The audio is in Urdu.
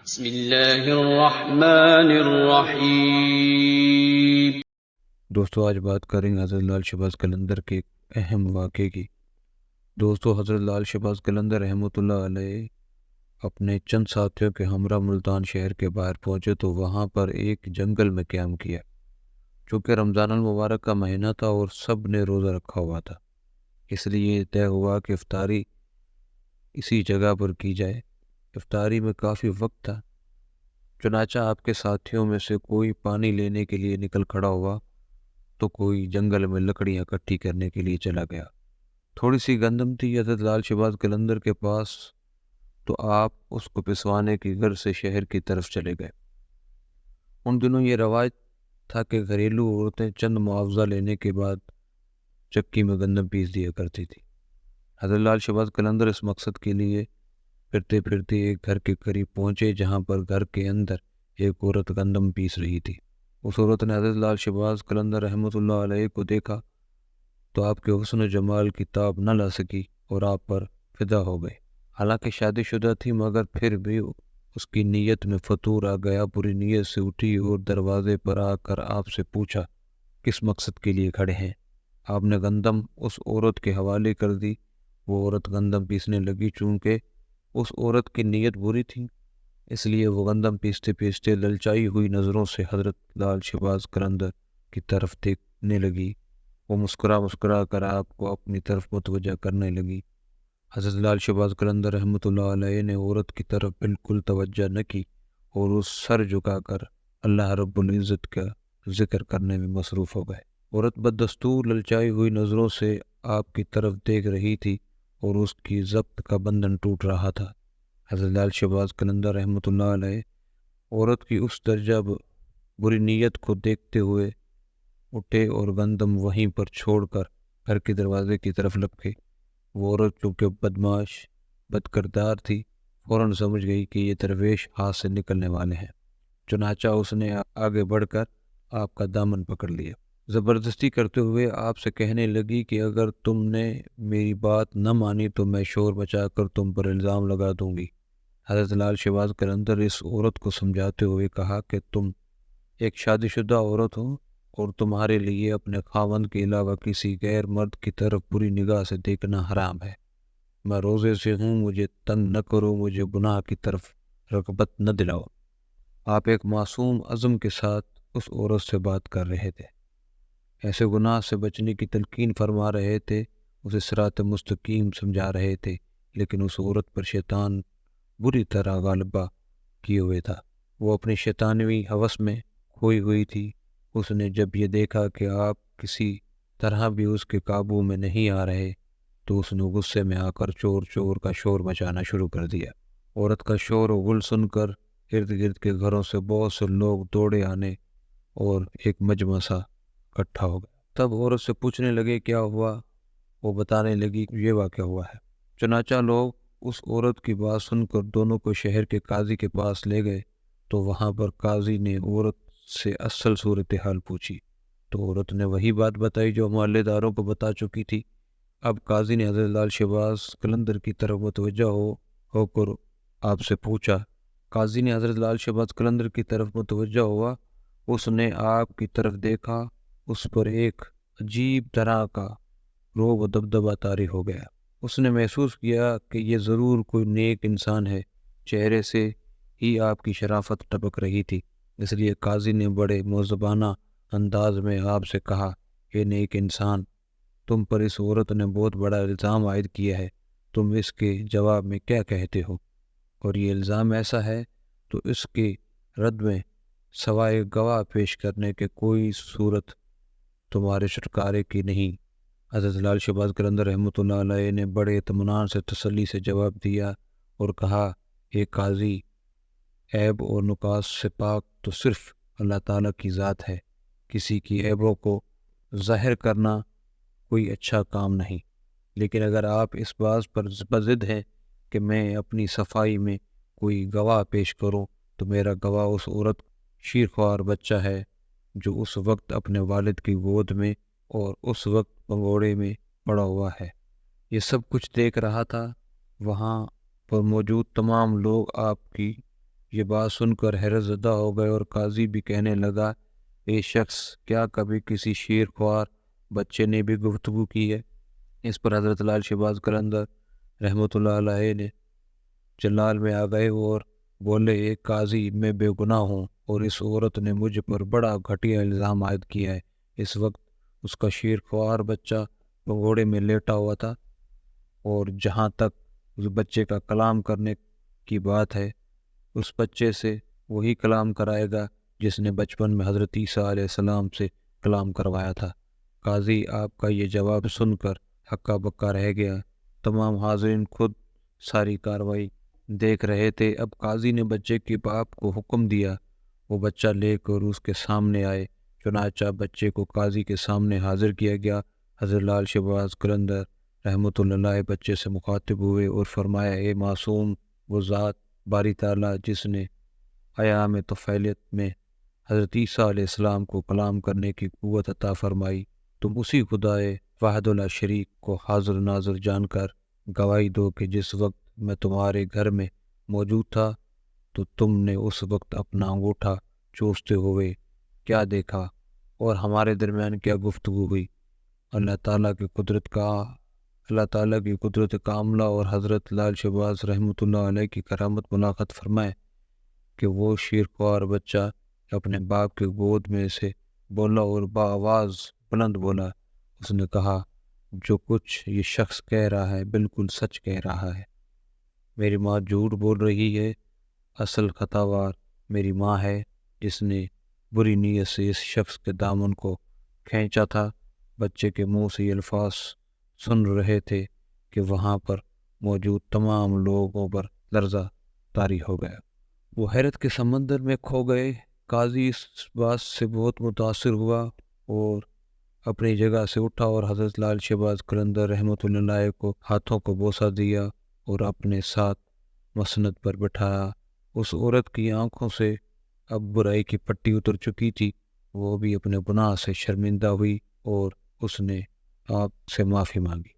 بسم اللہ الرحمن الرحیم۔ دوستو آج بات کریں گے حضرت لال شہباز قلندر کے ایک اہم واقعے کی۔ دوستو حضرت لال شہباز قلندر رحمۃ اللہ علیہ اپنے چند ساتھیوں کے ہمراہ ملتان شہر کے باہر پہنچے تو وہاں پر ایک جنگل میں قیام کیا۔ چونکہ رمضان المبارک کا مہینہ تھا اور سب نے روزہ رکھا ہوا تھا، اس لیے طے ہوا کہ افطاری اسی جگہ پر کی جائے۔ افطاری میں کافی وقت تھا، چنانچہ آپ کے ساتھیوں میں سے کوئی پانی لینے کے لیے نکل کھڑا ہوا تو کوئی جنگل میں لکڑیاں اکٹھی کرنے کے لیے چلا گیا۔ تھوڑی سی گندم تھی حضرت لال شہباز قلندر کے پاس، تو آپ اس کو پسوانے کی غرض سے شہر کی طرف چلے گئے۔ ان دنوں یہ رواج تھا کہ گھریلو عورتیں چند معاوضہ لینے کے بعد چکی میں گندم پیس دیا کرتی تھی۔ حضرت لال شہباز قلندر اس مقصد کے لیے پھرتے پھرتے ایک گھر کے قریب پہنچے جہاں پر گھر کے اندر ایک عورت گندم پیس رہی تھی۔ اس عورت نے حضرت لال شہباز قلندر رحمۃ اللہ علیہ کو دیکھا تو آپ کے حسن و جمال کی تاب نہ لا سکی اور آپ پر فدا ہو گئے۔ حالانکہ شادی شدہ تھی مگر پھر بھی اس کی نیت میں فتور آ گیا۔ پوری نیت سے اٹھی اور دروازے پر آ کر آپ سے پوچھا کس مقصد کے لیے کھڑے ہیں۔ آپ نے گندم اس عورت کے حوالے کر دی۔ وہ عورت گندم پیسنے لگی۔ چونکہ اس عورت کی نیت بری تھی اس لیے وہ گندم پیستے پیستے للچائی ہوئی نظروں سے حضرت لال شہباز قلندر کی طرف دیکھنے لگی۔ وہ مسکرا مسکرا کر آپ کو اپنی طرف متوجہ کرنے لگی۔ حضرت لال شہباز قلندر رحمۃ اللہ علیہ نے عورت کی طرف بالکل توجہ نہ کی اور اس سر جھکا کر اللہ رب العزت کا ذکر کرنے میں مصروف ہو گئے۔ عورت بددستور للچائی ہوئی نظروں سے آپ کی طرف دیکھ رہی تھی اور اس کی ضبط کا بندھن ٹوٹ رہا تھا۔ حضرت لال شہباز قلندر رحمۃ اللہ علیہ عورت کی اس درجہ بری نیت کو دیکھتے ہوئے اٹھے اور گندم وہیں پر چھوڑ کر گھر کے دروازے کی طرف لپکے۔ وہ عورت چونکہ بدمعاش بد کردار تھی، فوراً سمجھ گئی کہ یہ درویش ہاتھ سے نکلنے والے ہیں۔ چنانچہ اس نے آگے بڑھ کر آپ کا دامن پکڑ لیا۔ زبردستی کرتے ہوئے آپ سے کہنے لگی کہ اگر تم نے میری بات نہ مانی تو میں شور مچا کر تم پر الزام لگا دوں گی۔ حضرت لال شہباز قلندر اس عورت کو سمجھاتے ہوئے کہا کہ تم ایک شادی شدہ عورت ہو اور تمہارے لیے اپنے خاوند کے علاوہ کسی غیر مرد کی طرف بری نگاہ سے دیکھنا حرام ہے۔ میں روزے سے ہوں، مجھے تنگ نہ کرو، مجھے گناہ کی طرف رغبت نہ دلاؤ۔ آپ ایک معصوم عزم کے ساتھ اس عورت سے بات کر رہے تھے، ایسے گناہ سے بچنے کی تلقین فرما رہے تھے، اسے صراط مستقیم سمجھا رہے تھے، لیکن اس عورت پر شیطان بری طرح غالبہ کیے ہوئے تھا۔ وہ اپنی شیطانوی ہوس میں کھوئی ہوئی تھی۔ اس نے جب یہ دیکھا کہ آپ کسی طرح بھی اس کے قابو میں نہیں آ رہے تو اس نے غصے میں آ کر چور چور کا شور مچانا شروع کر دیا۔ عورت کا شور و غل سن کر ارد گرد کے گھروں سے بہت سے لوگ دوڑے آنے اور ایک مجمع سا اکٹھا ہو گیا۔ تب عورت سے پوچھنے لگے کیا ہوا؟ وہ بتانے لگی یہ واقعہ ہوا ہے۔ چنانچہ لوگ اس عورت کی بات سن کر دونوں کو شہر کے قاضی کے پاس لے گئے تو وہاں پر قاضی نے عورت سے اصل صورتحال پوچھی تو عورت نے وہی بات بتائی جو محلے داروں کو بتا چکی تھی۔ اب قاضی نے حضرت لال شہباز قلندر کی طرف متوجہ ہو کر آپ سے پوچھا۔ قاضی نے حضرت لال شہباز قلندر کی طرف متوجہ ہوا۔ اس نے آپ کی طرف دیکھا، اس پر ایک عجیب طرح کا رعب و دبدبہ طاری ہو گیا۔ اس نے محسوس کیا کہ یہ ضرور کوئی نیک انسان ہے۔ چہرے سے ہی آپ کی شرافت ٹپک رہی تھی، اس لیے قاضی نے بڑے مؤدبانہ انداز میں آپ سے کہا اے نیک انسان، تم پر اس عورت نے بہت بڑا الزام عائد کیا ہے، تم اس کے جواب میں کیا کہتے ہو؟ اور یہ الزام ایسا ہے تو اس کے رد میں سوائے گواہ پیش کرنے کے کوئی صورت تمہارے چھٹکارے کی نہیں۔ حضرت لال شہباز قلندر رحمۃ اللہ علیہ نے بڑے اطمینان سے تسلی سے جواب دیا اور کہا اے قاضی، عیب اور نقاص سے پاک تو صرف اللہ تعالیٰ کی ذات ہے۔ کسی کی عیبوں کو ظاہر کرنا کوئی اچھا کام نہیں، لیکن اگر آپ اس بات پر بضد ہیں کہ میں اپنی صفائی میں کوئی گواہ پیش کروں تو میرا گواہ اس عورت شیرخوار بچہ ہے جو اس وقت اپنے والد کی گود میں اور اس وقت پگوڑے میں پڑا ہوا ہے۔ یہ سب کچھ دیکھ رہا تھا۔ وہاں پر موجود تمام لوگ آپ کی یہ بات سن کر حیرت زدہ ہو گئے اور قاضی بھی کہنے لگا، اے شخص، کیا کبھی کسی شیر خوار بچے نے بھی گفتگو کی ہے؟ اس پر حضرت لال شہباز قلندر رحمۃ اللہ علیہ نے جلال میں آ گئے اور بولے، ایک قاضی، میں بے گناہ ہوں اور اس عورت نے مجھ پر بڑا گھٹیا الزام عائد کیا ہے۔ اس وقت اس کا شیر خوار بچہ پگوڑے میں لیٹا ہوا تھا، اور جہاں تک اس بچے کا کلام کرنے کی بات ہے، اس بچے سے وہی کلام کرائے گا جس نے بچپن میں حضرت عیسیٰ علیہ السلام سے کلام کروایا تھا۔ قاضی آپ کا یہ جواب سن کر ہکا بکا رہ گیا۔ تمام حاضرین خود ساری کاروائی دیکھ رہے تھے۔ اب قاضی نے بچے کے باپ کو حکم دیا وہ بچہ لے کر اس کے سامنے آئے۔ چنانچہ بچے کو قاضی کے سامنے حاضر کیا گیا۔ حضرت لال شہباز قلندر رحمۃ اللہ علیہ بچے سے مخاطب ہوئے اور فرمایا، اے معصوم، وہ ذات باری تعالیٰ جس نے ایام طفیلیت میں حضرت عیسیٰ علیہ السلام کو کلام کرنے کی قوت عطا فرمائی، تم اسی خدائے وحدہ لا شریک کو حاضر ناظر جان کر گواہی دو کہ جس وقت میں تمہارے گھر میں موجود تھا تو تم نے اس وقت اپنا انگوٹھا چوستے ہوئے کیا دیکھا اور ہمارے درمیان کیا گفتگو ہوئی۔ اللہ تعالیٰ کی قدرت کاملہ اور حضرت لال شہباز رحمۃ اللہ علیہ کی کرامت ملاقات فرمائے کہ وہ شیر خوار بچہ اپنے باپ کے گود میں سے بولا اور بآواز بلند بولا۔ اس نے کہا، جو کچھ یہ شخص کہہ رہا ہے بالکل سچ کہہ رہا ہے۔ میری ماں جھوٹ بول رہی ہے۔ اصل خطاوار میری ماں ہے جس نے بری نیت سے اس شخص کے دامن کو کھینچا تھا۔ بچے کے منہ سے یہ الفاظ سن رہے تھے کہ وہاں پر موجود تمام لوگوں پر لرزہ طاری ہو گیا۔ وہ حیرت کے سمندر میں کھو گئے۔ قاضی اس بات سے بہت متاثر ہوا اور اپنی جگہ سے اٹھا اور حضرت لال شہباز قلندر رحمۃ اللہ علیہ کو ہاتھوں کو بوسہ دیا اور اپنے ساتھ مسند پر بٹھایا۔ اس عورت کی آنکھوں سے اب برائی کی پٹی اتر چکی تھی۔ وہ بھی اپنے گناہ سے شرمندہ ہوئی اور اس نے آپ سے معافی مانگی۔